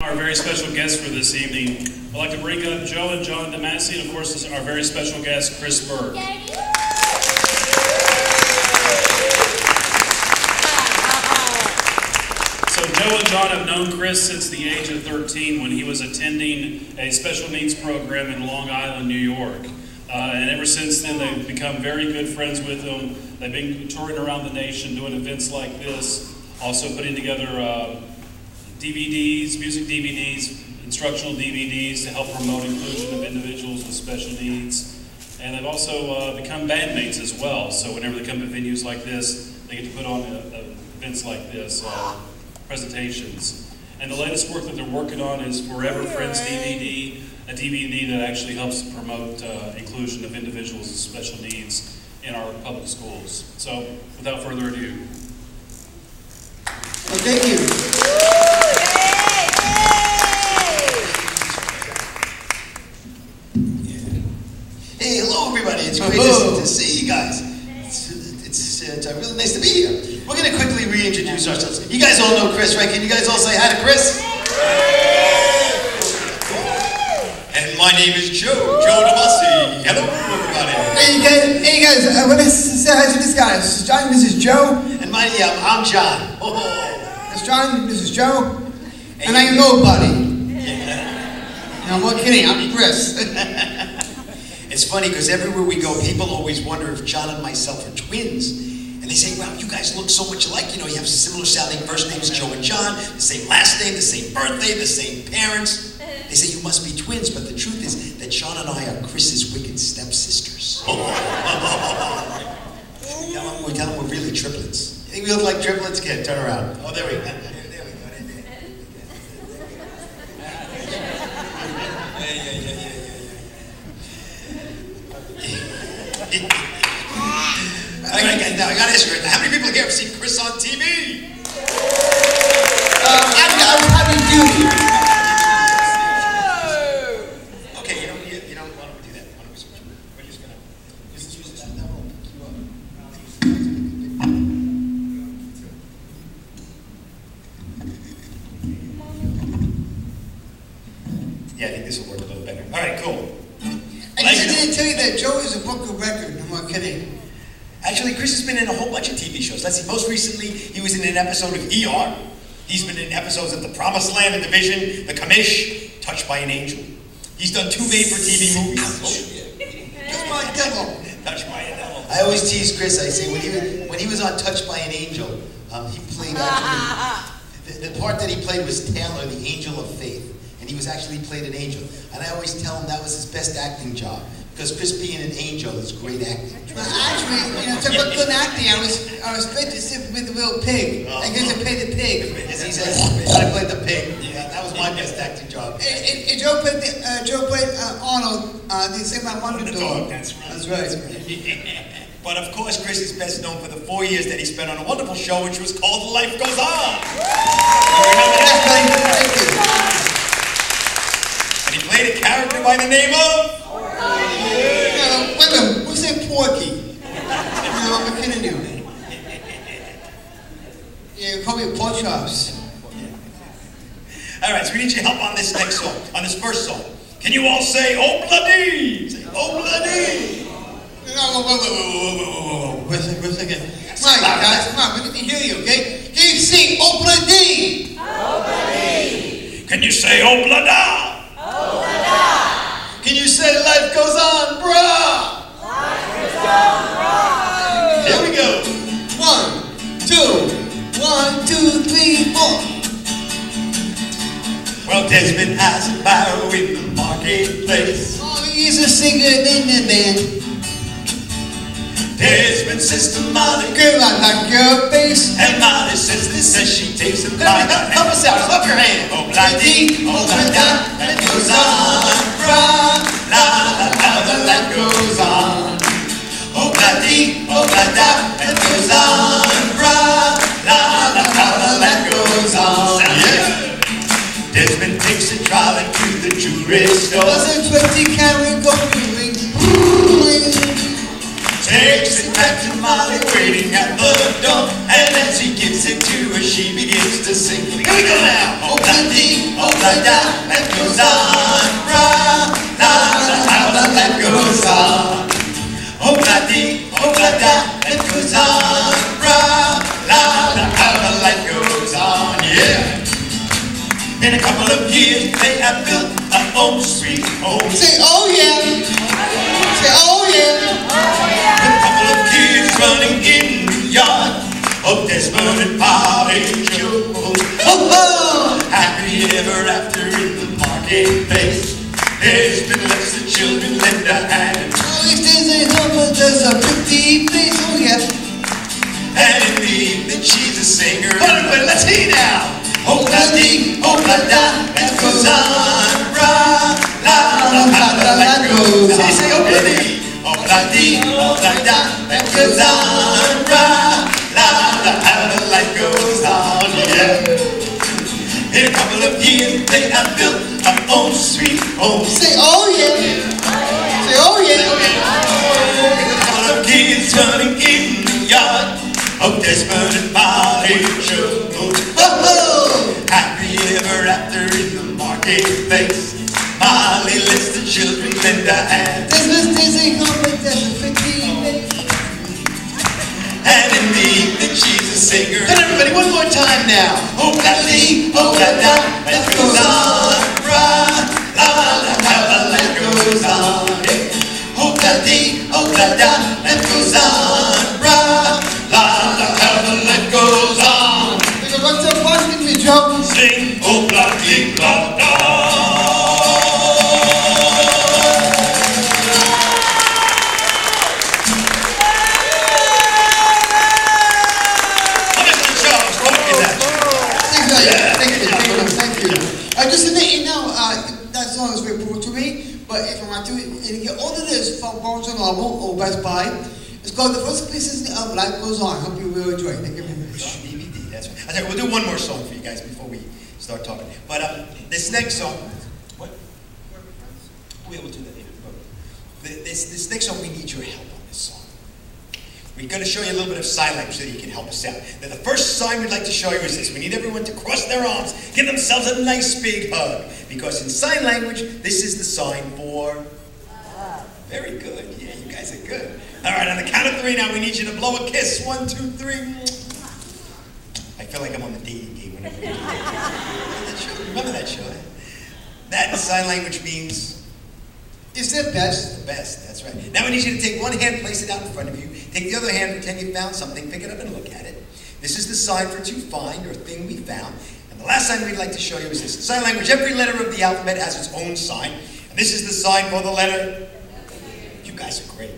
Our very special guest for this evening. I'd like to bring up Joe and John DeMasi, and of course, this is our very special guest, Chris Burke. So Joe and John have known Chris since the age of 13 when he was attending a special needs program in Long Island, New York. And ever since then, they've become very good friends with him. They've been touring around the nation, doing events like this, also putting together DVDs, music DVDs, instructional DVDs to help promote inclusion of individuals with special needs. And they've also become bandmates as well. So whenever they come to venues like this, they get to put on events like this, presentations. And the latest work that they're working on is Forever Friends DVD, a DVD that actually helps promote inclusion of individuals with special needs in our public schools. So without further ado. Well, thank you. Hey, hello everybody. It's great to see you guys. It's really nice to be here. We're going to quickly reintroduce ourselves. You guys all know Chris, right? Can you guys all say hi to Chris? And my name is Joe DeMasi. Hello everybody. Hey guys, I want to say hi to this guy. This is John, this is Joe. And I'm John. This is John, this is Joe. And I'm nobody. No, I'm not kidding, I'm Chris. It's funny because everywhere we go, people always wonder if John and myself are twins. And they say, wow, you guys look so much alike. You know, you have similar sounding first names, Joe and John, the same last name, the same birthday, the same parents. They say you must be twins, but the truth is that John and I are Chris's wicked stepsisters. We tell them we're really triplets. You think we look like triplets? Kid, turn around. Oh, there we go. Now, I gotta ask you, how many people here have seen Chris on TV? I'm having you. Okay, you don't want to do that. We're just gonna use this. That will pick you up. Yeah, I think this will work a little better. All right, cool. I didn't tell you that Joe is a book of record. I'm not kidding. Actually, Chris has been in a whole bunch of TV shows. Let's see, most recently, he was in an episode of ER. He's been in episodes of The Promised Land, The Division, The Commish, Touched by an Angel. He's done 2 made-for-TV movies. Touched by a devil. Touched by a devil. I always tease Chris, I say, when he was on Touched by an Angel, he played actually, the part that he played was Taylor, the Angel of Faith. And he was actually played an angel. And I always tell him that was his best acting job. Because Chris being an angel is great acting. Well, actually, talk about good acting. I was good to sit with the little pig. I guess I played the pig. As he says, I played the pig. Yeah, that was my best acting job. And Joe played Arnold, the same I Wonder Dog. That's right. That's right. But of course, Chris is best known for the 4 years that he spent on a wonderful show, which was called Life Goes On. Thank you. And he played a character by the name of. Wait a minute, who's that Porky? I'm kidding you. Yeah, call me pork chops. All right, so we need your help on this next song, on this first song. Can you all say, "Oh bloody"? Say, "Oh bloody"? Whoa. Wait a second. Come on, guys, come on, we need to hear you, okay? Can you sing "Oh bloody"? Oh bloody. Can you say, "Oh blada"? Oh bloody. Can you say "Life Goes On, brah"? Life goes on, brah. Here we go. 1, 2, 1, 2, 3, 4. Well, Desmond has a barrow in the marketplace. Oh, he's a singer in the band. Desmond's sister Molly, Girl, I like your face. and Molly's sister says she takes him by the hand. Help us out, clap your hand. Oh, bloody, oh, blada, and it goes on, brah. La, la, la, the life goes on. Oh, bloody, oh, blada, and it goes on, brah. La, la, la, the life goes on. Yeah. Desmond takes a trolley to the jewelry store. Does a 20 carat gold ring. takes it back to Molly waiting at the door. And as he gives it to her, she begins to sing. Here we go now. Oh, la-dee, oh, la-da, that goes on. Ra, la, la, how the life goes on. Oh, la-dee, oh, la-da, that goes on. Ra, la, la, how the life goes on. Yeah. In a couple of years, they have built a home sweet home. Say, oh yeah. Say, oh yeah. With a couple of kids running in the yard of Desmond and Polly Joe. Oh, oh. Happy ever after in the marketplace. There's been lots of children lend a hand. All these days ain't no, but there's a pretty place. Oh yeah. And in the evening she's a singer. But let's hear now. Oh la dee, oh la da, that goes on. Ra, la la la la, that goes on. Say oh la dee, oh la dee, oh la da, that goes on. Ra, la la la, the light goes on. Yeah. In a couple of years they have built a home sweet home. Say, oh yeah. Say, oh yeah. With a couple of kids running in the yard of Desmond and Polly Joe. Happy ever after in the marketplace. Molly lets the children lend a hand. This ain't no, but there's a pretty place. And in the evening she's a singer. And everybody, one more time now. Oh la dee, oh la da, that goes on. Ra, la la, how the light goes on. Oh la dee, oh la da, that goes on. Ra, la la, how the light goes on. What's up, fun with me, Joe? Sing, oh blah dee blah da. Thank you. Just to let you know, that song is very important to me, but if I want to, you get all of this from Barnes & Noble or Best Buy. It's called The First Pieces of Life Goes On. Hope you will enjoy it. Thank you very much. DVD, that's right. I tell you, we'll do one more song for you guys before we start talking. But this next song, what? We will do that later. This next song, we need your help on this song. We're going to show you a little bit of sign language so that you can help us out. Now, the first sign we'd like to show you is this. We need everyone to cross their arms, give themselves a nice big hug. Because in sign language, this is the sign for love. Very good. Yeah, you guys are good. All right, on the count of 3 now, we need you to blow a kiss. 1, 2, 3. I feel like I'm on the dating game. Remember that show? That in sign language means... It's the best. The best, that's right. Now we need you to take one hand, place it out in front of you. Take the other hand, pretend you found something, pick it up and look at it. This is the sign for to find or thing we found. And the last sign we'd like to show you is this. In sign language, every letter of the alphabet has its own sign. And this is the sign for the letter. You guys are great.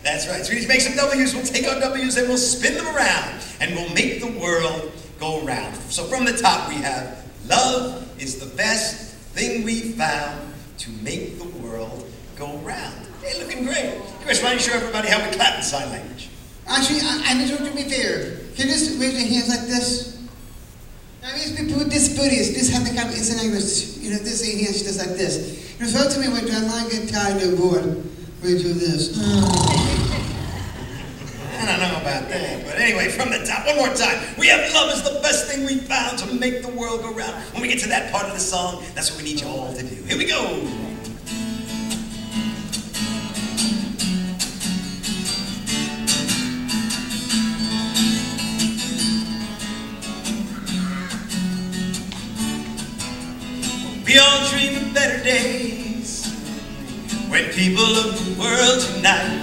That's right. So we need to make some W's. We'll take our W's and we'll spin them around. And we'll make the world go round. So from the top we have, love is the best thing we found to make the world go round. Hey, looking great. Chris, why don't you show everybody how we clap in sign language? Actually, I need you to be fair. Can you just raise your hands like this? Now, these people with disabilities, this have the kind of sign language, you know, this hands just like this. You refer to me when I get tired or bored. We do this. I don't know about that, but anyway, from the top, one more time. We have love is the best thing we found to make the world go round. When we get to that part of the song, that's what we need you all to do. Here we go. We all dream of better days when people of the world unite.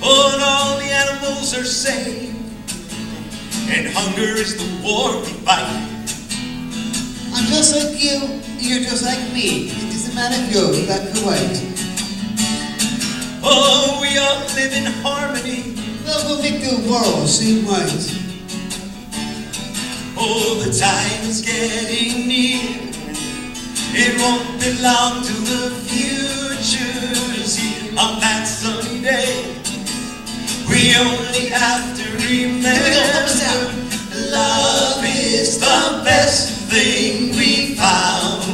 Oh, and all the animals are safe, and hunger is the war we fight. I'm just like you, you're just like me. It doesn't matter if you're black or white. Oh, we all live in harmony. Love will make the world seem right. Oh, the time is getting near. It won't be long till the future's here. On that sunny day, we only have to remember love is the best thing we found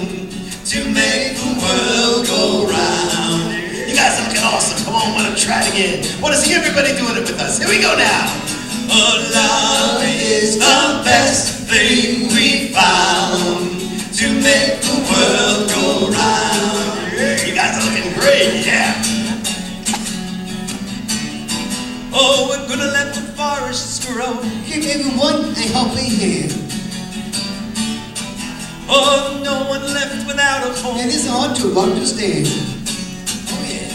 to make the world go round. You guys are awesome. Come on, want to try it again. Want to see everybody doing it with us. Here we go now. Oh, love is the best thing we found to make the world go round. Yeah, you guys are looking great, yeah. Oh, we're gonna let the forests grow. Give everyone a helping hand. Oh, no one left without a home. And it's hard to understand. Oh, yeah.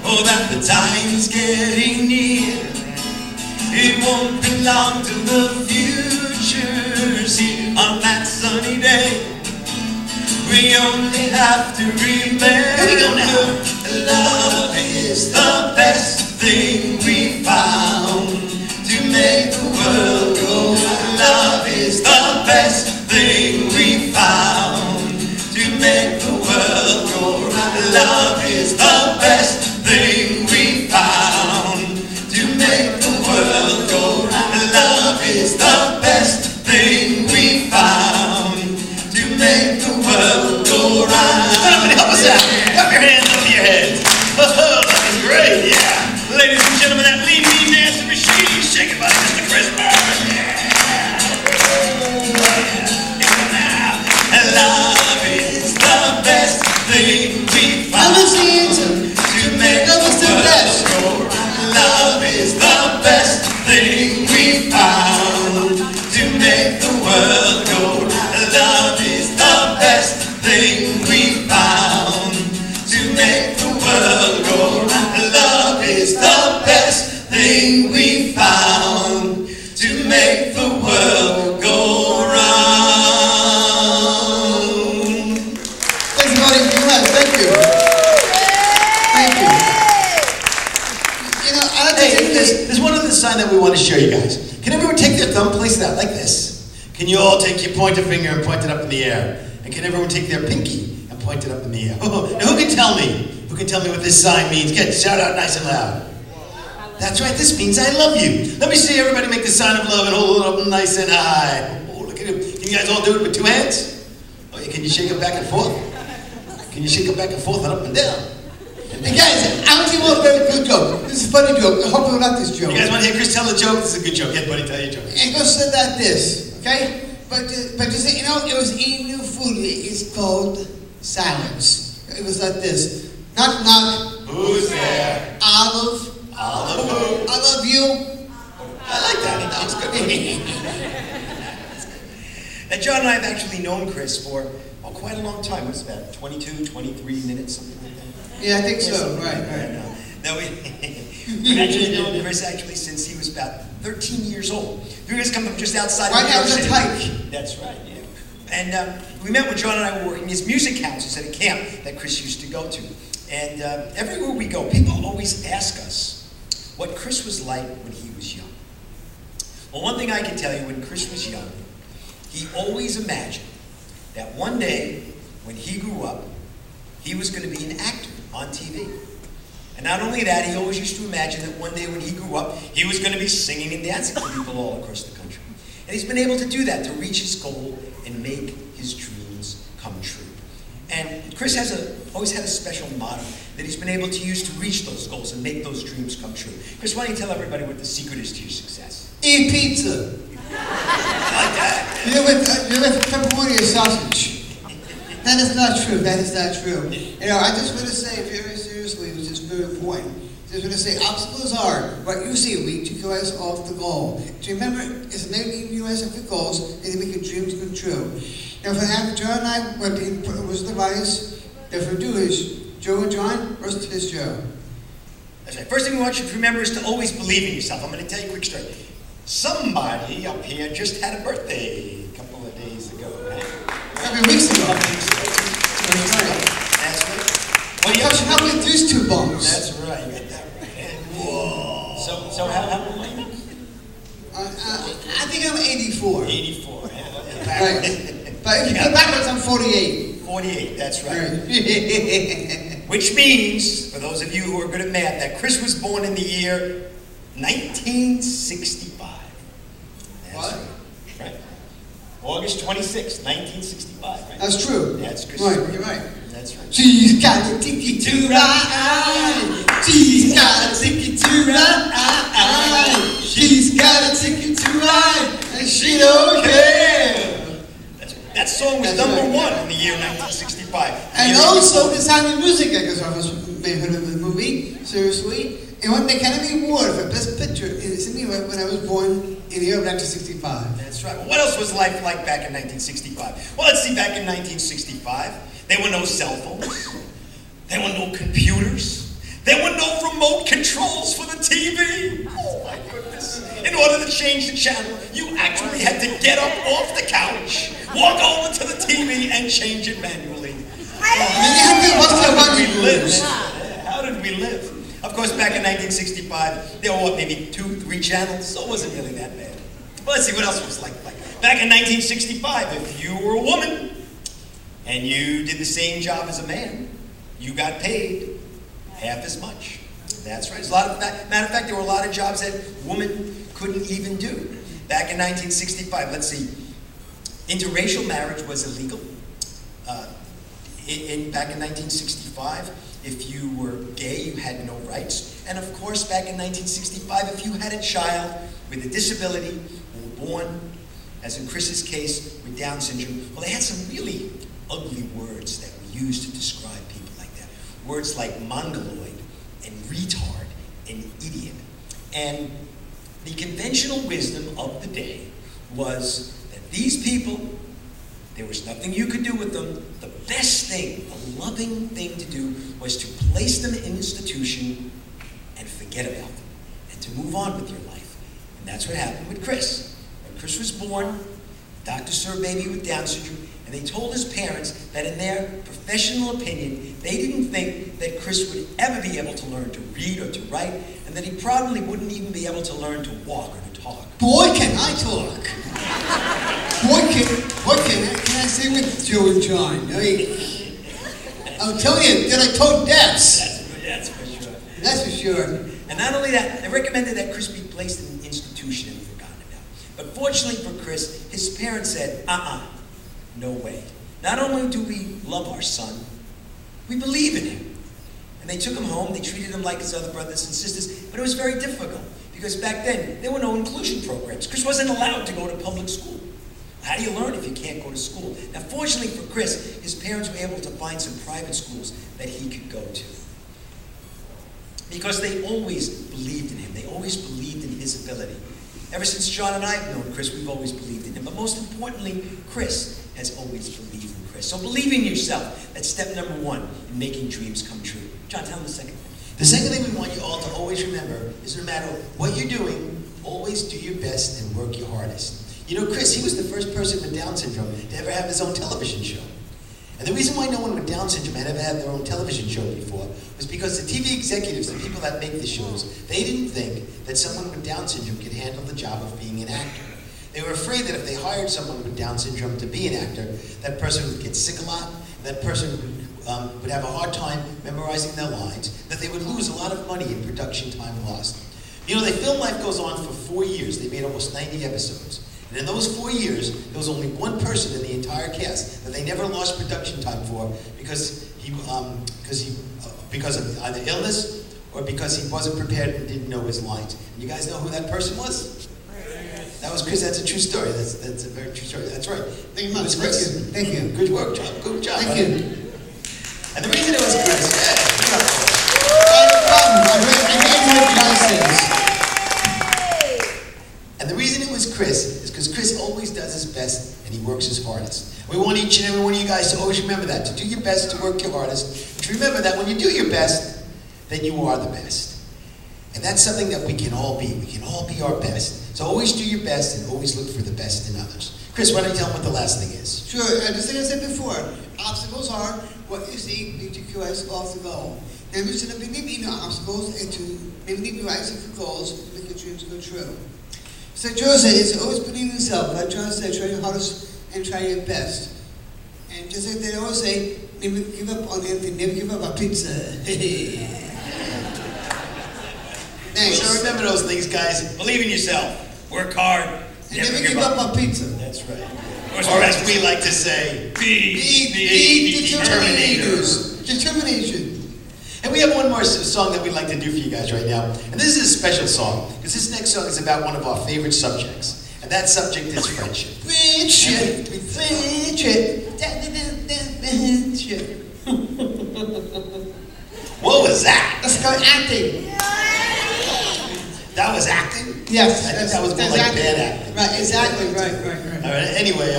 Oh, that the time's getting near. It won't be long till the future's here. On that sunny day, we only have to remember. Here we go now. Love is the best thing we found to make the world go round. Love is the best thing we found to make the world go round. Love is the best thing we found to make the world go round. Love is the best thing we found to make the world go round. Somebody help us out. Clap your hands over your heads. Oh, that was great, yeah. Ladies and gentlemen, that lean dancing machine, shaken by Mr. Chris Burke. Love is the best thing we found to make the world go round. Love is the best thing we found to make the world go round. Love is the best thing we found to make the world go round. Love is the best thing we found to make the world go round. Thank you. Thank you. You know, I like to take this. There's one other sign that we want to show you guys. Can everyone take their thumb, place it out like this? Can you all take your pointer finger and point it up in the air? And can everyone take their pinky and point it up in the air? Oh, now who can tell me? Who can tell me what this sign means? Get shout out nice and loud. That's right, this means I love you. Let me see everybody make the sign of love and hold it up nice and high. Oh, look at it. Can you guys all do it with two hands? Oh, yeah, can you shake it back and forth? Can you shake it back and forth and up and down? Hey guys, I want to tell you a very good joke. This is a funny joke. I hope you like this joke. You guys want to hear Chris tell a joke? This is a good joke. Yeah, buddy, tell your joke. It goes like that this, okay? But just, you know, it was eating new food. It's called silence. It was like this. Knock, knock. Who's there? Olive. Olive who? I love you. I like that. That was good. Now, John and I have actually known Chris for quite a long time. What's that? 22, 23 minutes, something like that? Yeah, I think so. Right. Now, we've actually known Chris since he was about 13 years old. You guys come from just outside of New York City. Right now, the That's right, yeah. And we met when John and I were working as music counselors at a camp that Chris used to go to. And everywhere we go, people always ask us what Chris was like when he was young. Well, one thing I can tell you, when Chris was young, he always imagined that one day, when he grew up, he was going to be an actor on TV. And not only that, he always used to imagine that one day when he grew up, he was going to be singing and dancing for people all across the country. And he's been able to do that, to reach his goal and make his dreams come true. And Chris always had a special motto that he's been able to use to reach those goals and make those dreams come true. Chris, why don't you tell everybody what the secret is to your success? Eat pizza. I like that. You know, with pepperoni or sausage. That is not true. That is not true. You know, I just want to say very seriously, which is very important. I just want to say obstacles are what you see lead you guys off the goal. To remember, it's never leading you guys off the goals, and to make your dreams come true. Now, for that, John and I was the advice. If we do is Joe and John versus Joe. That's right. First thing we want you to remember is to always believe in yourself. I'm going to tell you a quick story. Somebody up here just had a birthday a couple of days ago, right? A couple of weeks ago. That's right. Well, you have to with these two bumps. That's right. You got that right. Whoa. So how old are you? I think I'm 84. 84. Yeah. Right. But if you go backwards, I'm 48. 48. That's right. Right. Which means, for those of you who are good at math, that Chris was born in the year 1965. That's What? Right. August 26, 1965. Right? That's true. That's Chris. Right, you're right. That's right. She's got a ticket to ride. She's got a ticket to ride. She's got a ticket to ride, and she don't care. That song was number one in the year 1965. And also the Sound of Music, because I was made of the movie, seriously. It won the Academy Award for Best Picture in cinema when I was born in the year of 1965. That's right. Well, what else was life like back in 1965? Well, let's see, back in 1965, there were no cell phones. There were no computers. There were no remote controls for the TV. Oh, my goodness. In order to change the channel, you actually had to get up off the couch, walk over to the TV, and change it manually. How did we live? How did we live? Of course, back in 1965, there were, maybe 2-3 channels, so it wasn't really that bad. But let's see, what else was like? Back in 1965, if you were a woman and you did the same job as a man, you got paid half as much. That's right. There's a lot of, matter of fact, there were a lot of jobs that women couldn't even do. Back in 1965, let's see, interracial marriage was illegal. Back in 1965, if you were gay, you had no rights. And of course, back in 1965, if you had a child with a disability who were born, as in Chris's case, with Down syndrome, well, they had some really ugly words that were used to describe people like that. Words like mongoloid and retard and idiot. And the conventional wisdom of the day was that these people, there was nothing you could do with them. The best thing, the loving thing to do was to place them in an institution and forget about them and to move on with your life. And that's what happened with Chris. When Chris was born, doctors saw a baby with Down syndrome, and they told his parents that in their professional opinion, they didn't think that Chris would ever be able to learn to read or to write, and that he probably wouldn't even be able to learn to walk or to talk. Boy, can I talk. Boy, can I say with Joe and John? I mean, I'll tell you, that I told deaths. That's for sure. That's for sure. And not only that, they recommended that Chris be placed in an institution and forgotten about. But fortunately for Chris, his parents said, no way. Not only do we love our son, we believe in him. And they took him home, they treated him like his other brothers and sisters, but it was very difficult. Because back then, there were no inclusion programs. Chris wasn't allowed to go to public school. How do you learn if you can't go to school? Now, fortunately for Chris, his parents were able to find some private schools that he could go to. Because they always believed in him. They always believed in his ability. Ever since John and I have known Chris, we've always believed in him. But most importantly, Chris has always believed in Chris. So believe in yourself. That's step number one in making dreams come true. John, tell him the second thing. The second thing we want you all to always remember is no matter what you're doing, always do your best and work your hardest. You know, Chris, he was the first person with Down syndrome to ever have his own television show. And the reason why no one with Down syndrome had ever had their own television show before was because the TV executives, the people that make the shows, they didn't think that someone with Down syndrome could handle the job of being an actor. They were afraid that if they hired someone with Down syndrome to be an actor, that person would get sick a lot, that person would have a hard time memorizing their lines, that they would lose a lot of money in production time lost. You know, they filmed Life Goes On for 4 years. They made almost 90 episodes. And in those 4 years, there was only one person in the entire cast that they never lost production time for because of either illness or because he wasn't prepared and didn't know his lines. And you guys know who that person was? That was Chris. That's a true story. That's a very true story. That's right. Thank you much. Chris. Thank you. Good work, John. Good job. Thank you. And the reason it was Chris, and the reason it was Chris is because Chris always does his best and he works his hardest. We want each and every one of you guys to always remember that, to do your best, to work your hardest, and to remember that when you do your best, then you are the best. And that's something that we can all be. We can all be our best. So always do your best and always look for the best in others. Chris, why don't you tell them what the last thing is? Sure, just like I said before, obstacles are what you see to keep your eyes off the goal. And we should believe in obstacles and to believe your eyes off the goals to make your dreams go true. So Joe said, it's always believe in yourself. Like John said, try your hardest and try your best. And just like they always say, never give up on anything, never give up on pizza. Thanks. So remember those things, guys. Believe in yourself. Work hard. And never give up on pizza. That's right. Or as we like to say, Be the determinators. Determination. And we have one more song that we'd like to do for you guys right now. And this is a special song, because this next song is about one of our favorite subjects. And that subject is friendship. Friendship. Friendship. Friendship. What was that? Let's go acting. That was acting? Yes. I think that was more like acting. bad acting. Right, exactly. Right. All right, anyway,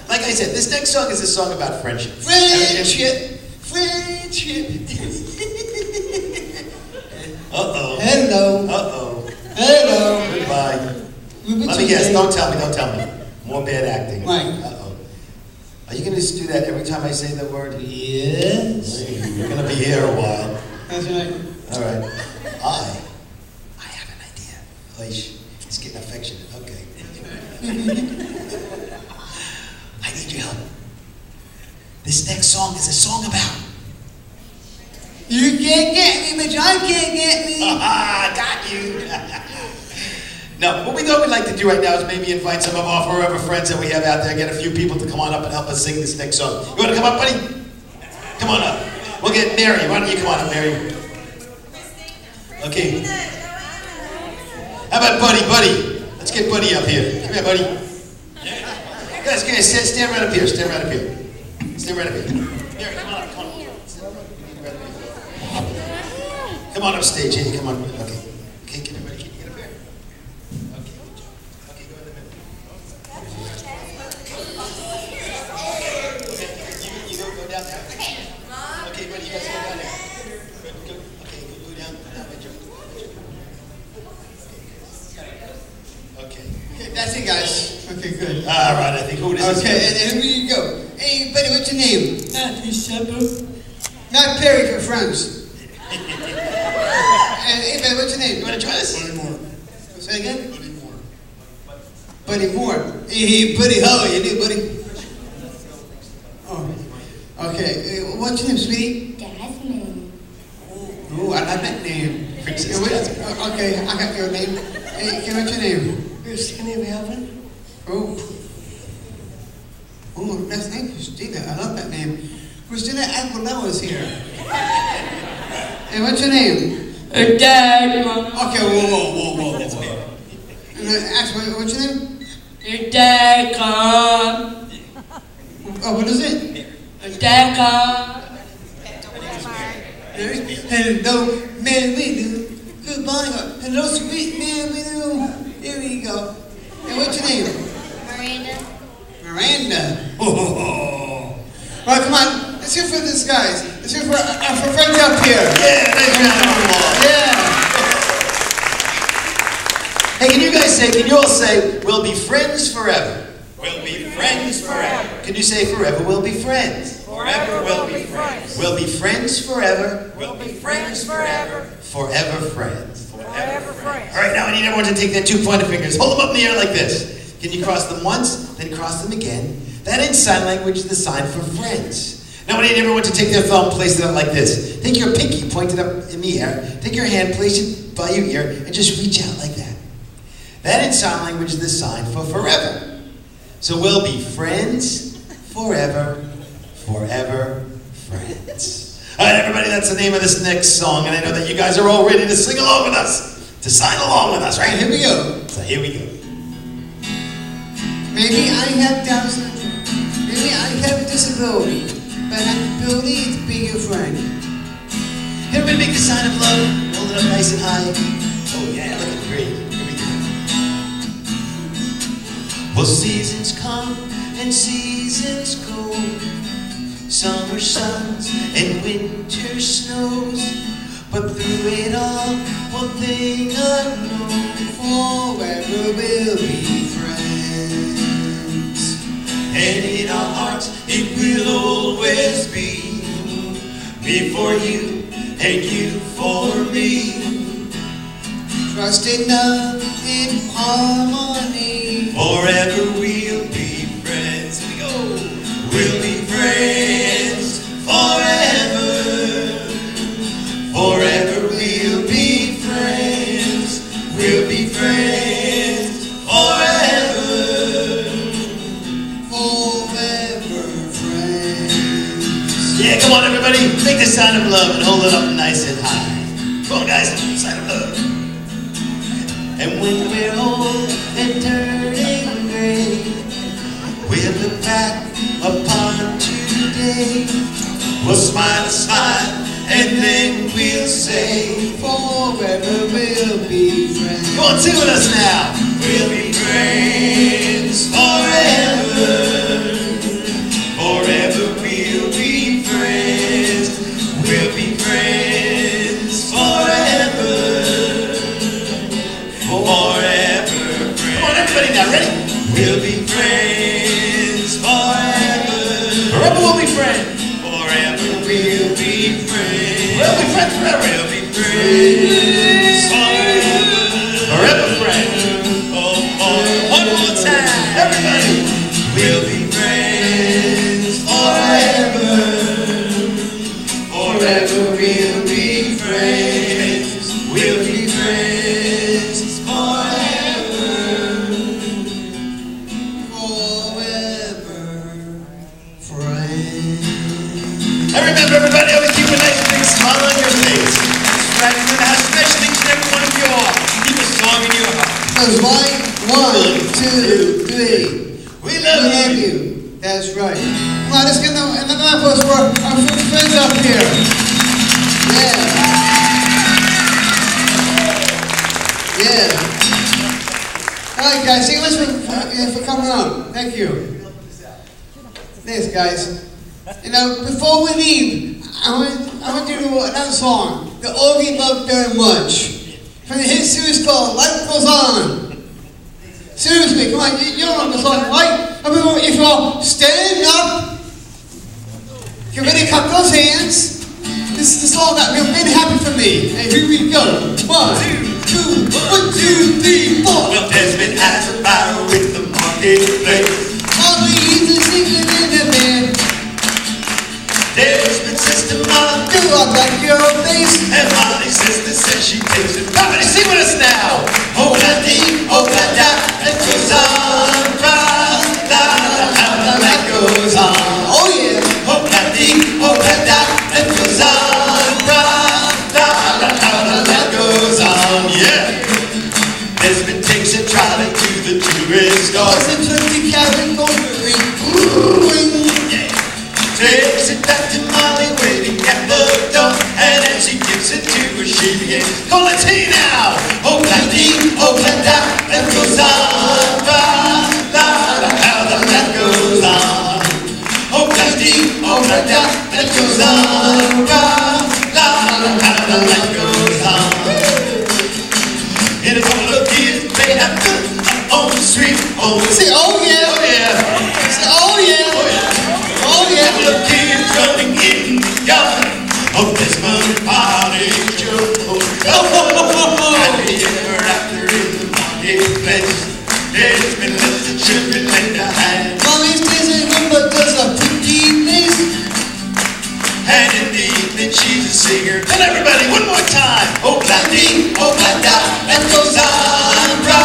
like I said, this next song is a song about friendship. Friendship. Friendship. Uh-oh. Hello. Uh-oh. Hello. Goodbye. Let me guess, don't tell me. More bad acting. Right. Uh-oh. Are you going to just do that every time I say the word? Yes. You're going to be here a while. That's right. All right. I have an idea. It's getting affectionate. Okay. I need your help. This next song is a song about. You can't get me, but I can't get me. Got you. No, what we thought we'd like to do right now is maybe invite some of our forever friends that we have out there, get a few people to come on up and help us sing this next song. You want to come up, buddy? Come on up. We'll get Mary. Why don't you come on up, Mary? Okay. How about Buddy? Let's get Buddy up here. Come here, Buddy. Guys, stand right up here. Stand right up here. Mary, come on up. Come on up stage. Hey, come on. Okay, get it ready. Get up here. Okay, go in the middle. You go down there. Okay, buddy, you guys go down there. Good. Okay, go down by Joe. Okay. That's it, guys. Okay, good. All right, I think who it is. Okay, and here you go. Hey, buddy, what's your name? Not Perry for friends. And hey, buddy, what's your name? You want to try this? Buddy Moore. Say again? Buddy Moore. Buddy Moore. Hey, buddy, how are you, buddy? Oh, okay. What's your name, sweetie? Jasmine. Oh, I like that name. Princess Yeah, Jasmine. okay, I got your name. Hey, what's your name? Christina Melvin. Oh, that's nice, Christina. I love that name. Christina Aguilera is here. Hey, what's your name? Dad. Okay, whoa. That's me. Ask, what's your name? Dad. Oh, what is it? Dad. Hello, Mary. Goodbye. Hello, sweet Mary. Here we go. Hey, what's your name? Miranda. Oh. All right, come on. Let's hear for this, guys. Let's hear for our friends up here. Yeah, nice round of applause. Yeah. Hey, can you all say, we'll be friends forever? We'll be friends forever. Can you say forever we'll be friends? Forever we'll be friends. We'll be friends forever. We'll be friends forever. Forever friends. Forever friends. All right, now I need everyone to take their 2 pointer fingers, hold them up in the air like this. Can you cross them once, then cross them again? That in sign language is the sign for friends. Now I need everyone to take their thumb, place it up like this. Take your pinky, point it up in the air. Take your hand, place it by your ear, and just reach out like that. That in sign language is the sign for forever. So we'll be friends forever, forever friends. All right, everybody, that's the name of this next song, and I know that you guys are all ready to sing along with us, to sign along with us, right? Here we go. So here we go. Maybe I have Down syndrome. Maybe I have a disability. But I have the ability to be your friend. Everybody make the sign of love, hold it up nice and high. Oh yeah, looking great. Here we go. Well, seasons come and seasons go. Summer suns and winter snows. But through it all, one thing I know. Forever we'll be friends. And in our hearts, it will always be. Me for you, and you for me. Trust in love in harmony. Forever we'll be friends. Here we go. We'll be friends forever. Forever we'll be friends. We'll be friends forever. Forever. Yeah, come on, everybody. Make the sign of love and hold it up nice and high. Come on, guys. Sign of love. And when we're old and turning gray, we'll look back upon today. We'll smile a smile, and then we'll say, forever we'll be friends. come on, sing with us now. We'll be friends forever. Forever we'll be friends. We'll be friends forever. Forever friends. Come on, everybody now, ready? We'll be friends forever. Forever we'll be friends. Forever we'll be friends. We'll be friends forever. We'll be friends forever. Forever friends. Oh, one more time, everybody. We'll be friends forever. Forever we'll be friends. We'll be friends forever. Forever friends. And remember, everybody, always keep a nice big smile on your face. That's right. Remember how special each and every one of you are. Keep a song in your heart. That's right. 1, 2, 3. We love you. you. That's right. Come on, let's get another applause for our friends up here. Yeah. Yeah. All right, guys. Thank you much for coming on. Thank you. Thanks, guys. You know, before we leave, I want to do another song that all of you love very much. From the hit series called Life Goes On. Seriously, come on, you don't know the song, right? I mean, if you all stand up, get ready to clap those hands. This is the song that made it happen for me. And here we go. 1, 2, 1, 2, 3, 4. Well, Desmond has a battle with the marketplace. All we need is singing in the band. Desmond's sister Mom, Do I like your face? and Molly's sister says she takes it. Everybody sing with us now. Oh, la dee, oh, la da, it goes on. Ra, la, la, how the light goes on. Oh yeah. Oh, la dee, oh, la da, it goes on. Ra, la, la, how the light goes on. Yeah. Desmond takes a trolley to the tourist What's garden. the 20 carat gold ring? Takes it back to Molly waiting at the door, and as she gives it to her, she begins. Call it tea now. Oh, la dee, oh, la da, that goes on. Ra, la, la, how the light goes on. Oh, la dee, oh, la da, that goes on. Ra, la, la, how the light goes on. In a couple of years, they have good on the street. Oh, Say oh yeah. oh yeah. Say oh yeah. Oh yeah. Oh yeah. Couple of kids running in the yard of Desmond Party Joe. Happy ever after in the marketplace. Desmond lets the children lend a hand. Mommy stays at home but does a pretty face. And in the evening she's a singer. Tell everybody one more time. Oh, la dee, oh, la da, that goes on. Ra,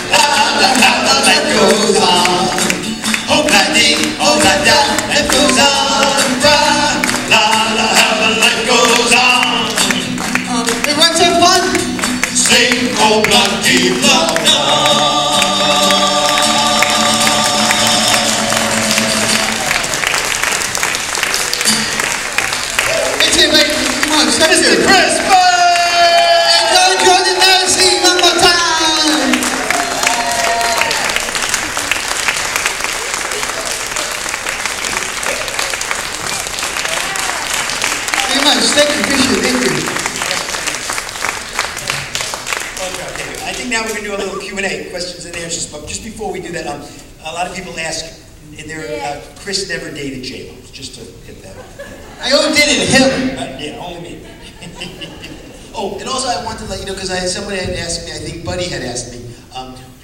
la, la, la, la, that goes on. Oh, la dee, oh, la da, that goes on. Ra, la, la, how the light goes on. Everyone's have fun. Sing, oh, la dee, la, la. It's it, like, come on, step Mr. it. Chris And enjoy the dancing one more time. Very much. Thank you, appreciate it. Thank you. Okay, I think now we're going to do a little Q&A, questions and answers. But just before we do that, a lot of people ask, Chris never dated J-Lo, just to get that. I only did it him. Yeah, only me. Oh, and also I wanted to let you know, because somebody had asked me, I think Buddy had asked me,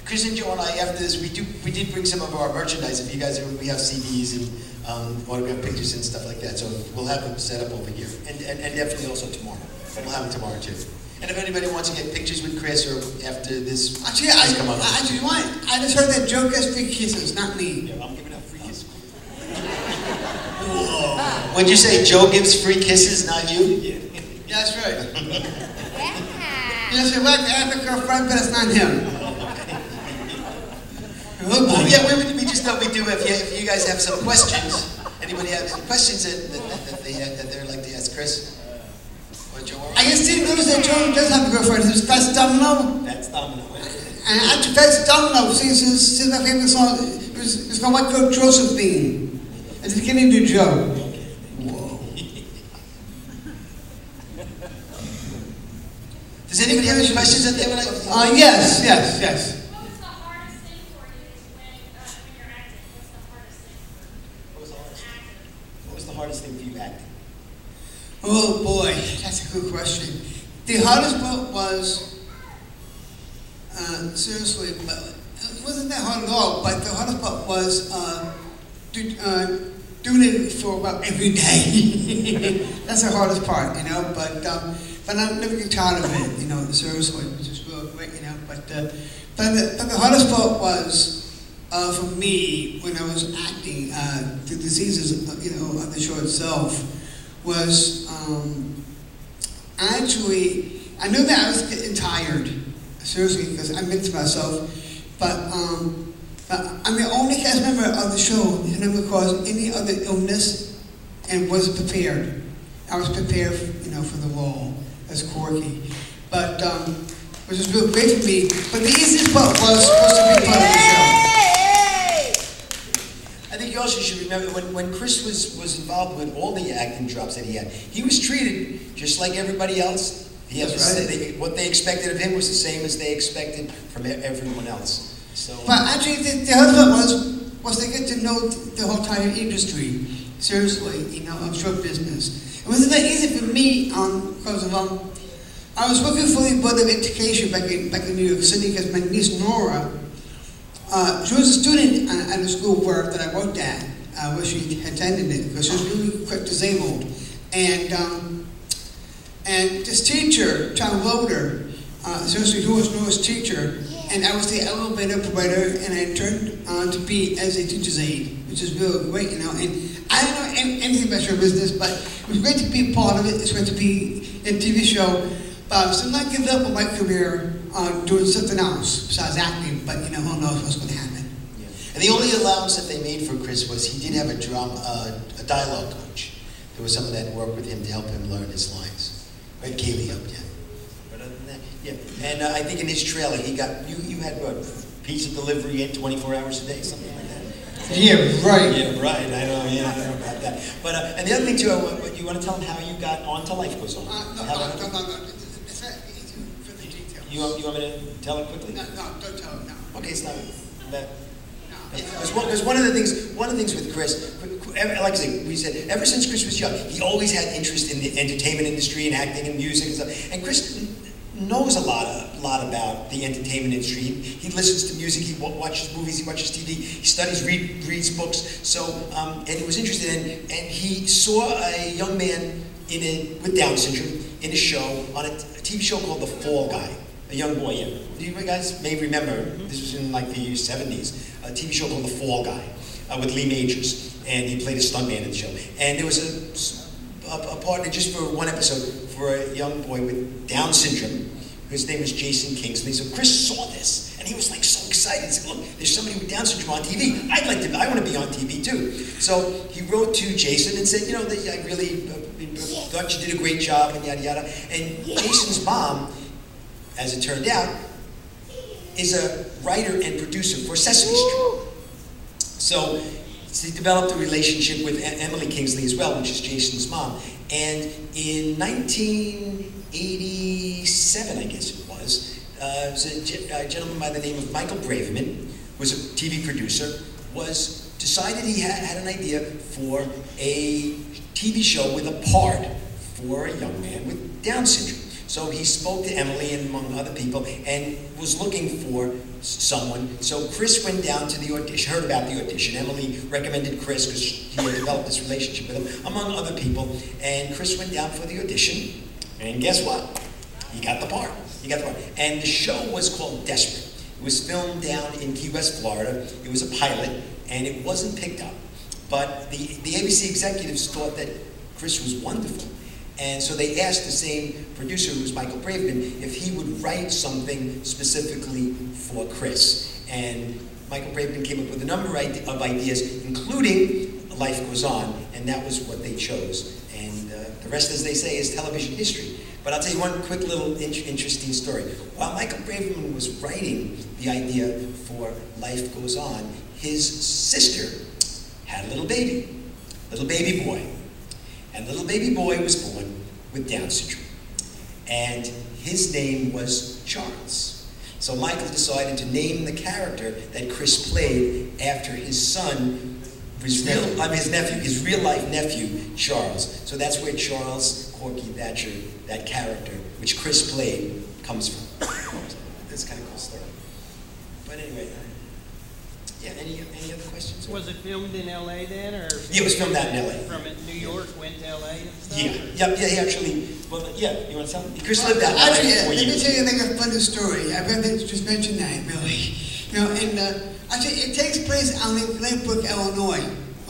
Chris and Joe and I, after this, we did bring some of our merchandise. If you guys, we have CDs and autograph pictures and stuff like that. So we'll have them set up over here, and definitely also tomorrow. We'll have them tomorrow too. And if anybody wants to get pictures with Chris or after this, Actually, just come up. I just heard that Joe gets free kisses, not me. Yeah, I'm giving out free kisses. Whoa. Would you say Joe gives free kisses, not you? Yeah, that's right. Yes, your wife, I have a girlfriend, but it's not him. Oh boy. Yeah, we just thought we'd do if you guys have some questions. Anybody have some questions that they'd like to ask Chris? Or Joe? I guess Steve noticed that Joe does have a girlfriend. His best domino. That's Domino. And actually, best domino, since my favorite song, it's called What Could Josephine. At the beginning to Joe. Whoa. Does anybody have any questions that they would like? Yes. What was the hardest thing for you when you're acting? What's the hardest thing for What was the hardest thing for you acting? Oh boy, that's a good question. The hardest part was, seriously, but it wasn't that hard at all, but the hardest part was doing it for about every day. That's the hardest part, but I never get tired of it, seriously, which is real great, but the hardest part was, for me, when I was acting, the diseases, of the show itself, was actually, I knew that I was getting tired, seriously, because I meant to myself, but I'm the only cast member of the show who never caused any other illness and wasn't prepared. I was prepared, for the role as Corky, but which was real great for me. But the easiest part was supposed to be part of the show. I think you also should remember when Chris was involved with all the acting jobs that he was treated just like everybody else. What they expected of him was the same as they expected from everyone else. So, but actually, the hard part was to get to know the whole entire industry. Seriously, of show business. It wasn't that easy for me because I was working for the Board of Education back in New York City because my niece Nora. She was a student at the school that I worked at, where she attended it, because she was really quite disabled. And this teacher, Tom Loader, seriously, who was Nora's teacher, and I was the elevator operator, and I turned to be as a teacher's aide, which is really great, And I don't know anything about show business, but it was great to be a part of it. It's great to be in a TV show. But I was not giving up on my career doing something else besides acting, but who knows what's going to happen. Yeah. And the only allowance that they made for Chris was he did have a dialogue coach. There was someone that worked with him to help him learn his lines. Right, Kaylee up, yeah. But other than that, yeah. And I think in his trailer, he got, you had what, pizza delivery in 24 hours a day, something like that. Yeah, right. Yeah, right. I know about that. But and the other thing too, you want to tell him how you got onto Life Goes On? No. It's not easy for the details. You want me to tell it quickly? No, don't tell him, no. Okay, it's not that. No. Because one of the things with Chris, like I said, we said ever since Chris was young, he always had interest in the entertainment industry and acting and music and stuff. And Chris knows a lot about the entertainment industry. He listens to music, he watches movies, he watches TV, he studies, reads books. So, and he was interested in, and he saw a young man with Down syndrome in a show on a TV show called The Fall Guy. A young boy, yeah. You guys may remember, this was in like the 70s, a TV show called The Fall Guy with Lee Majors, and he played a stuntman in the show. And there was a partner just for one episode for a young boy with Down syndrome. His name was Jason Kingsley. So Chris saw this, and he was like so excited. He said, "Look, there's somebody with Down syndrome on TV. I want to be on TV too." So he wrote to Jason and said, I really thought you did a great job, and yada yada. And Jason's mom, as it turned out, is a writer and producer for Sesame Street. So he developed a relationship with Emily Kingsley as well, which is Jason's mom. And in 1987, I guess it was a gentleman by the name of Michael Braverman, who was a TV producer, decided he had an idea for a TV show with a part for a young man with Down syndrome. So he spoke to Emily and among other people and was looking for someone. So Chris went down to the audition, heard about the audition. Emily recommended Chris because he had developed this relationship with him, among other people. And Chris went down for the audition, and guess what? He got the part. And the show was called Desperate. It was filmed down in Key West, Florida. It was a pilot, and it wasn't picked up. But the ABC executives thought that Chris was wonderful. And so they asked the same producer, who was Michael Braverman, if he would write something specifically for Chris. And Michael Braverman came up with a number of ideas, including Life Goes On, and that was what they chose. And the rest, as they say, is television history. But I'll tell you one quick little interesting story. While Michael Braverman was writing the idea for Life Goes On, his sister had a little baby boy. And little baby boy was born with Down syndrome. And his name was Charles. So Michael decided to name the character that Chris played after his son, his real life nephew, Charles. So that's where Charles Corky Thatcher, that character, which Chris played, comes from. So that's kind of cool story. But anyway, yeah, any other questions? Was it filmed in LA then, or? Yeah, it was filmed out in LA. From New York, went to LA and stuff? Yeah, he actually, well, yeah, you want to tell me? Chris lived out in LA Actually, for 4 let me years. tell you like a funny story. I read that you just mentioned that, really. You know, and actually, it takes place out in Burke, Illinois,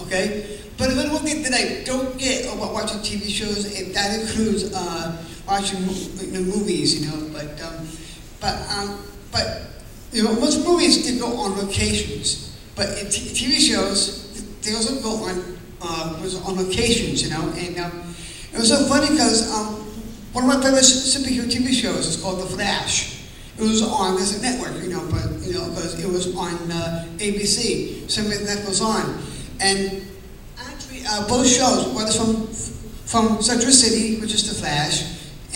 okay? But another one thing that I don't get about watching TV shows, and that includes watching movies, you know, but you know, most movies they go on locations, but in TV shows they also go on locations, you know. And it was so funny because one of my favorite superhero TV shows is called The Flash. It was on this network, you know, but you know, because it was on ABC, something that goes on, and actually both shows, whether from Central City, which is The Flash,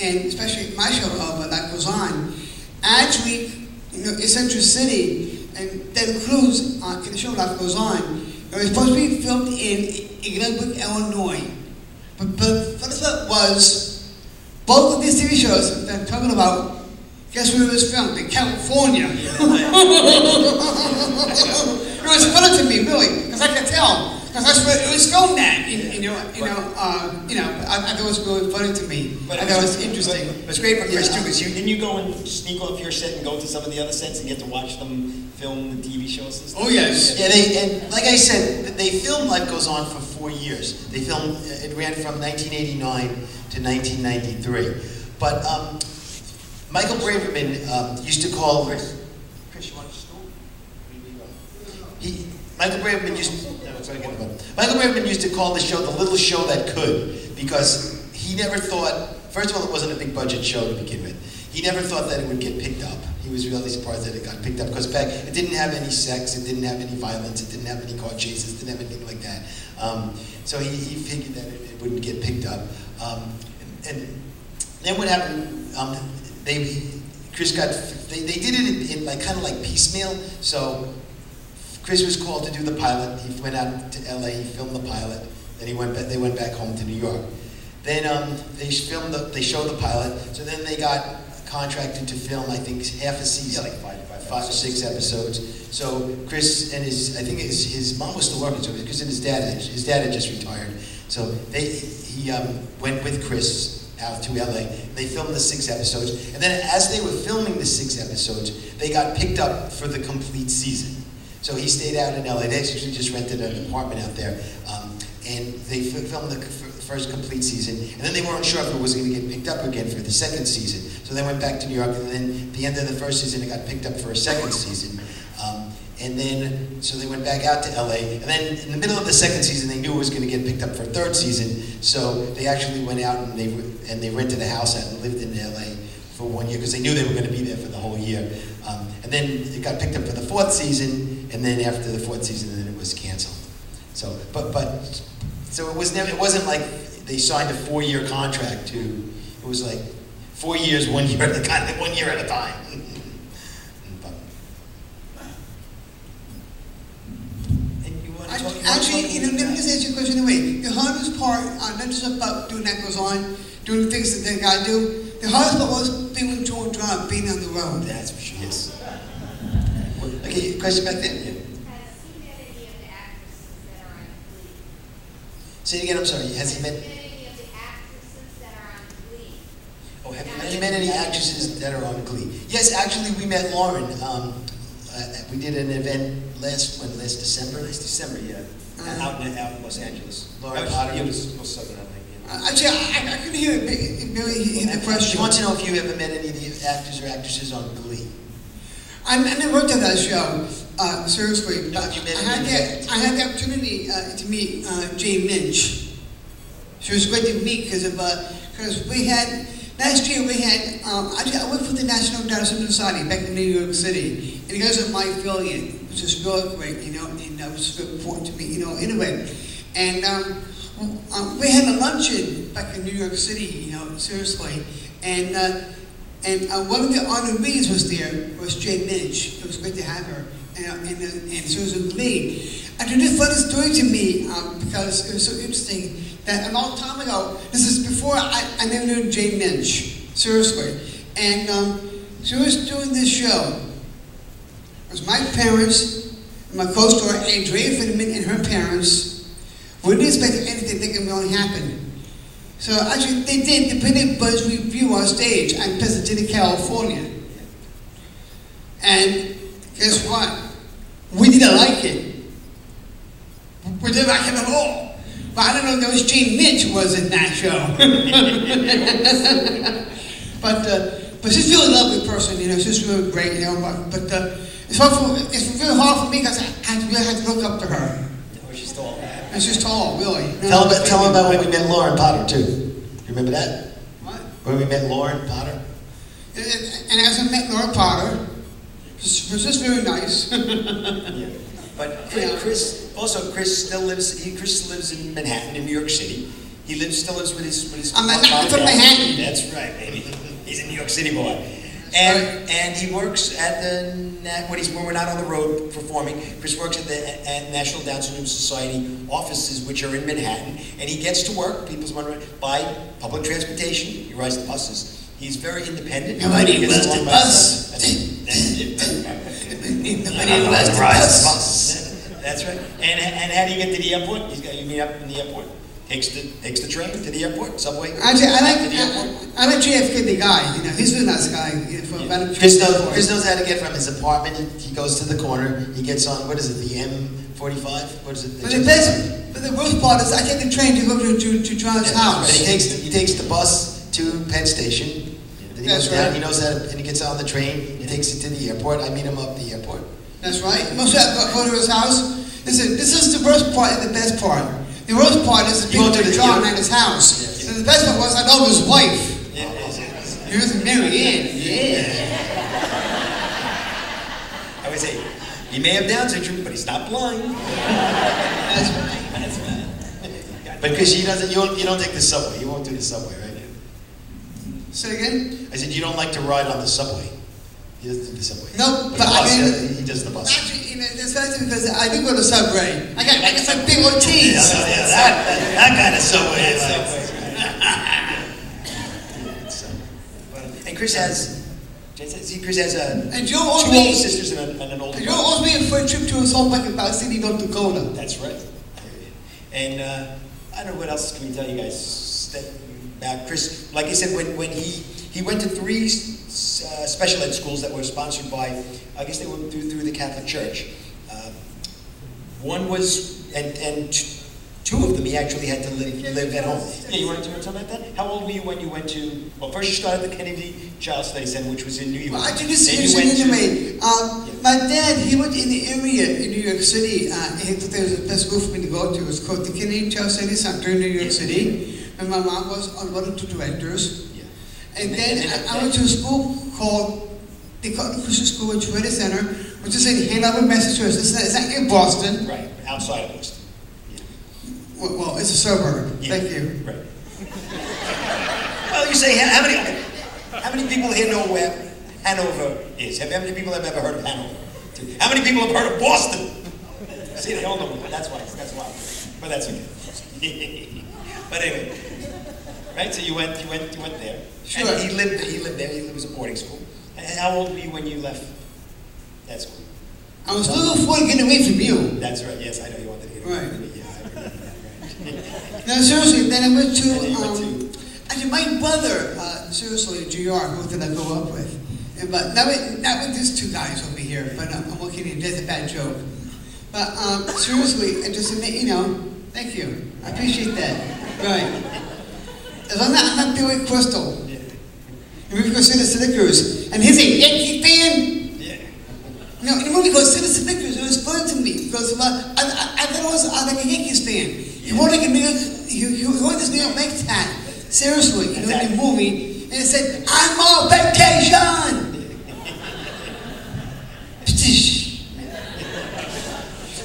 and especially my show that goes on, actually. You know, in Central City, and that includes in the show that goes on. It was supposed to be filmed in Glenbrook, Illinois, but first was both of these TV shows that I'm talking about. Guess where it was filmed? In California. It was funny to me, really, because I could tell. Because that's where it was filmed at, I thought it was really funny to me. I thought it was interesting. But it's great for Chris too, because didn't you go and sneak off your set and go to some of the other sets and get to watch them film the TV shows and stuff? Oh yes. Yeah, and like I said, they filmed Life Goes On for 4 years. They filmed, it ran from 1989 to 1993. But Michael Braverman used to call... Chris, you want a stool? Michael Braverman used to call the show The Little Show That Could, because he never thought, first of all, it wasn't a big budget show to begin with. He never thought that it would get picked up. He was really surprised that it got picked up, because back, it didn't have any sex, it didn't have any violence, it didn't have any car chases, it didn't have anything like that. So he figured that it wouldn't get picked up. And then what happened, they did it in like kind of like piecemeal. So Chris was called to do the pilot. He went out to LA, he filmed the pilot. Then they went back home to New York. Then they showed the pilot. So then they got contracted to film, I think, half a season, like five or six episodes. So Chris and his mom was still working. So Chris and his dad had just retired. So he went with Chris out to LA. They filmed the 6 episodes, and then as they were filming the 6 episodes, they got picked up for the complete season. So he stayed out in LA. They actually just rented an apartment out there, and they filmed the first complete season. And then they weren't sure if it was going to get picked up again for the second season. So they went back to New York, and then at the end of the first season, it got picked up for a second season. And then, so they went back out to LA, and then in the middle of the second season, they knew it was going to get picked up for a third season, so they actually went out and they rented a house out and lived in LA for 1 year, because they knew they were going to be there for the whole year. And then it got picked up for the 4th season, and then after the 4th season, then it was canceled. So, so it wasn't like they signed a 4-year contract it was like 4 years, 1 year at a time, 1 year at a time. Actually, let me just ask you a question anyway. The hardest part, not just about doing that goes on, doing the things that they gotta do, the hardest part was being with Joe Drive, being on the road. That's for sure. Yes. Okay, question back there. Yeah. Has he met any of the actresses that are on Glee? Say it again, I'm sorry. Has he met? Any of the actresses that are on Glee? Oh, have you met any actresses that are on Glee? Yes, actually, we met Lauren. We did an event last December. Last December, yeah. out in Los Angeles. Laura Potter. He was Southern, I think. Yeah. Actually, I couldn't hear it, Billy, the She question. wants to know if you ever met any of the actors or actresses on Glee. I never worked on that show, seriously, but Have you met I had any? the opportunity to meet Jane Lynch. She was great to meet because we had, last year we had, I worked for the National Down Syndrome Society back in New York City, and you guys are my affiliate, which is really great, and that was very important to me, anyway. And we had a luncheon back in New York City, seriously, and one of the honorees was there, was Jane Lynch. It was great to have her, and she was with me. And she did a funny story to me, because it was so interesting, that a long time ago, this is before I never knew Jane Lynch, seriously, and she was doing this show. It was my parents, and my co-star Andrea Finneman and her parents. We didn't expect anything that could really happen. So actually, they did the Penny Buzz review on stage in Pasadena, California. And guess what? We didn't like it. We didn't like it at all. But I don't know if there was Jane Lynch was in that show. but she's a really lovely person, she's really great, but it's really hard for me because I really had to look up to her. Oh, she's tall. And she's tall, really. Tell them about when we met Lauren Potter, too. You remember that? What? When we met Lauren Potter? And as I met Laura Potter, she was just very nice. Yeah. But Chris still lives. Chris lives in Manhattan, in New York City. He still lives with his. I'm not mom and from dad. Manhattan. That's right, baby. He's a New York City boy, and he works at when we're not on the road performing. Chris works at the National Down Syndrome Society offices, which are in Manhattan, and he gets to work. People's wondering by public transportation. He rides the buses. He's very independent. Nobody rides the bus. That's right. And how do you get to the airport? You meet up in the airport. Takes the train to the airport, subway. Actually, I like JFK, the guy. He's a nice guy. Chris knows how to get from his apartment. He goes to the corner. He gets on the M45. What is it? But the worst part is I take the train to go to John's house. And he takes the bus to Penn Station. Then he goes down. Right. He knows how to, and he gets on the train. He takes it to the airport. I meet him up at the airport. That's right. Most of that go to his house. Listen, this is the worst part and the best part. The worst part is being to John at his house. Yes. And the best part was I know his wife. Yes. He was Mary Ann. Yeah. I would say he may have Down syndrome, but he's not blind. That's right. That's right. But because you don't take the subway. You won't do the subway, right? Say again? I said you don't like to ride on the subway. He doesn't do the subway. No, but the I bus, mean, he does the bus. actually, that's fascinating because I do go to Subway. I got some big old cheese. That kind of subway. And Chris has And Joe two owes older me. sisters and an older And Joe brother. owes me a free trip to his home back in Valley City, North Dakota. That's right. And I don't know what else can we tell you guys about Chris. Like I said, when he went to 3 special ed schools that were sponsored by, I guess they were through the Catholic Church. One was, and 2 of them he actually had to live at home. Yeah, you want to tell something about that? How old were you when you went to, well, first you started the Kennedy Child Study Center, which was in New York. Well, I did this Then you went to to- me. My dad, he went in the area in New York City. He thought there was the best school for me to go to. It was called the Kennedy Child Study Center in New York City. And my mom was one of the 2 directors. Yeah. And then I went to a school called the Christian School at Trade Center, which is in Hanover, Massachusetts. It's not in Boston. Right, outside of Boston. Well, it's a suburb. Yeah. Thank you. Right. Well, you say how many people here know where Hanover is? How many people have ever heard of Hanover? How many people have heard of Boston? See, they all know. That's why. But that's okay. But anyway, right? So you went there. Sure. And he lived there. It was a boarding school. And how old were you when you left that school? I was looking forward to getting away from you. That's right. Yes, I know you wanted to get away Right. from me. Yeah, I remember that. Right. No, seriously, then I went to, And then you went to- actually my brother, seriously, JR, who did I grow up with. But not with these 2 guys over here, but I'm looking at that's a bad joke. But seriously, and just admit, thank you. I appreciate that. Right. As I'm not doing Crystal. And we go see the Snickers, and he's a Yankee fan. Yeah. In the movie goes see the Snickers, it was funny to me because I thought I was like a Yankees fan. He wore like a New York, he wore this New York Mets hat. Seriously, in the movie, and it said, "I'm on vacation."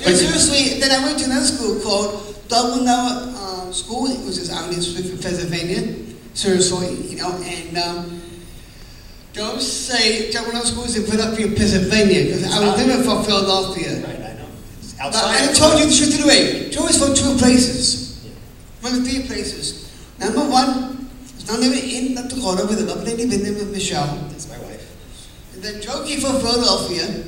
But seriously, then I went to another school called Dublin School. It was just out in Springfield, Pennsylvania. Seriously, and don't say Dublin School is in Philadelphia, Pennsylvania, because I was living from Philadelphia. Right, I know. It's But outside. I told you the truth anyway. Joe is from two places. One of three places. Number one, is not living in North Dakota with a lovely lady by the name of Michelle. That's my wife. And then Joe came from Philadelphia.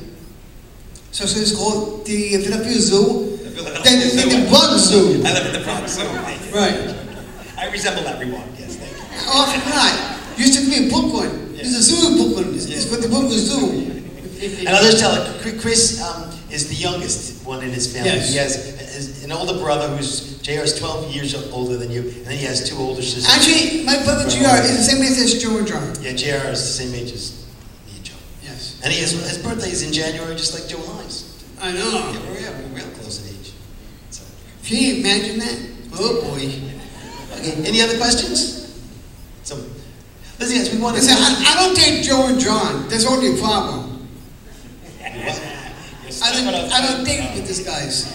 So it's called the Philadelphia Zoo. The Philadelphia Then Zoo. the Bronx Zoo. I live in the Bronx Zoo. Thank you. Right. I resemble that remark, yes, thank you. Often not. Used to be in Brooklyn. There's a zoo in Brooklyn. It's called the Brooklyn Zoo. And I'll just tell you, Chris is the youngest one in his family. Yes. He has an older brother who's, JR is 12 years older than you, and then he has two older sisters. Actually, my brother JR is the same age as Joe and John. Yeah, JR is the same age as me and Joe. Yes. And his birthday is in January, just like Joe and I's. I know. Yeah, we're real close in age. So. Can you imagine that? Oh boy. Okay, any other questions? So, listen, guys, we want to. Listen, I don't date Joe and John. That's only a problem. I don't date with these guys.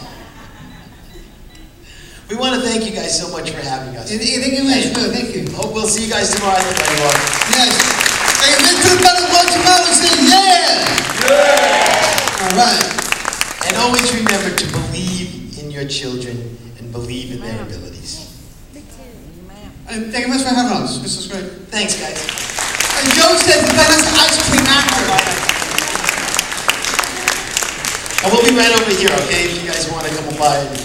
We want to thank you guys so much for having us. Thank you, man. Thank you. Hope we'll see you guys tomorrow at the Buddy Walk. Yes. Hey, let's do another one tomorrow and say yeah. All right. And always remember to believe in your children and believe in their abilities. And thank you much for having us. This was great. Thanks, guys. And Joe says the best ice cream after. And we'll be right over here, okay? If you guys want to come by and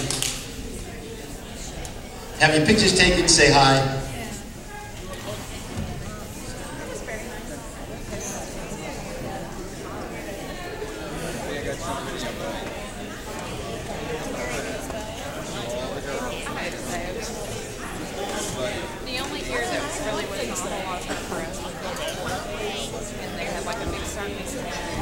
have your pictures taken, say hi. The only year that really was not a lot of press was 2014, and they had like a big circus.